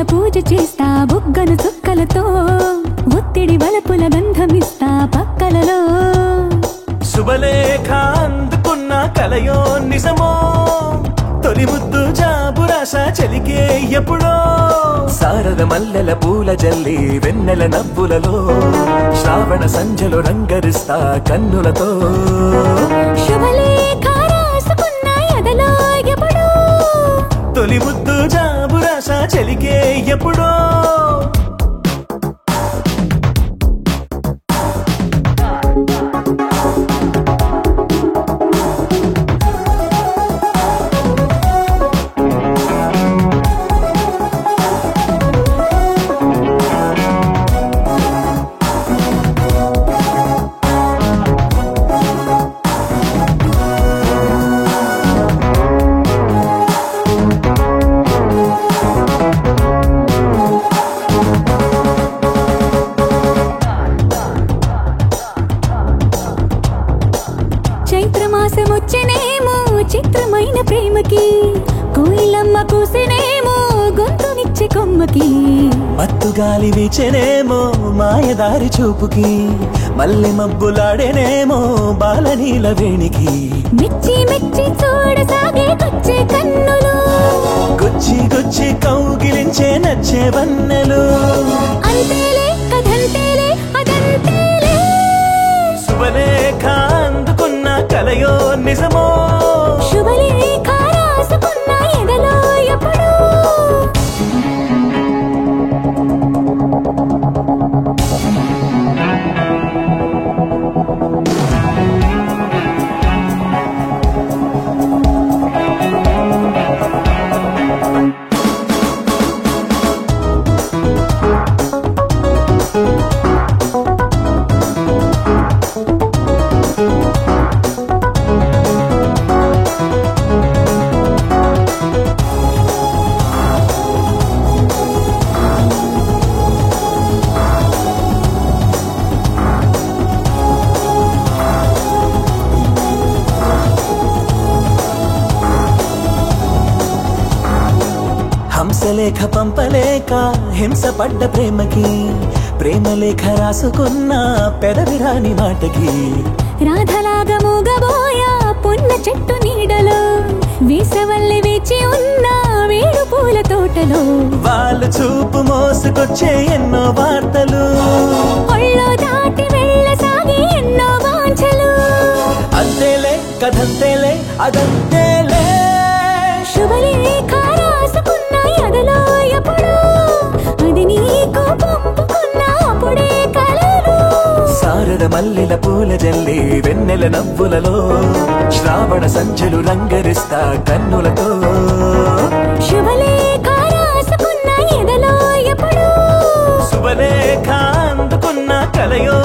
పూజ చేస్తా బుగ్గను చుక్కలతో ఒత్తిడి వలపుల గంధమిస్తా పక్కలలో శుభలేఖ అందుకున్న కలయో నిజమో తొలి ముద్దు జాబురాశ చలికే ఎప్పుడో సారద మల్లెల పూల జల్లి వెన్నెల నవ్వులలో శ్రావణ సంధ్యలో రంగరిస్తా కన్నులతో శుభలేఖ రాసుకున్న ఎదలో ఎప్పుడో తొలి ముద్దు జాబురాశ చలికే ఎప్పుడో చైత్రమాసమొచ్చినేమో చిత్రమైన ప్రేమకి కోయిలమ్మ కూసినేమో గొంతునిచ్చే కొమ్మకి మత్తు గాలి వీచెనేమో మాయదారి చూపుకి మల్లె మబ్బులాడేనేమో బాలనీల వేణికి మెచ్చి మెచ్చి చూడసాగే కొచ్చే కన్నులు గుచ్చి గుచ్చి కౌగిలించే నచ్చే వన్నెలు అంతేలే కథంతేలే అదంతేలే శుభలేఖ అందుకున్న కలయో నిజమో శుభలేఖ రాసుకున్న ఎదలో ఎప్పుడో హంసలేఖ పంపలేక హింస పడ్డ ప్రేమకి ప్రేమలేఖ రాసుకున్న పెదవిరాని మాటకి రాధలాగా మూగబోయా పొన్న చెట్టు నీడలో వేసవల్లి వేచి ఉన్న వేడు పూల తోటలో వాళ్ళు చూపు మోసుకొచ్చే ఎన్నో వార్తలు ఒళ్ళో దాటి వెళ్ళసాగి ఎన్నో వాంఛలు అంతేలే కథంతేలే అదంతేలే శుభలేఖ రాసుకున్న ఎదలో ఎప్పుడో అది నీకు పంపుకున్న అప్పుడే కలలు సారద మల్లెల పూల జల్లి వెన్నెల నవ్వులలో శ్రావణ సంధ్యలు రంగరిస్తా కన్నులతో శుభలేఖ రాసుకున్న ఎదలో ఎప్పుడో శుభలేఖ అందుకున్న కలయో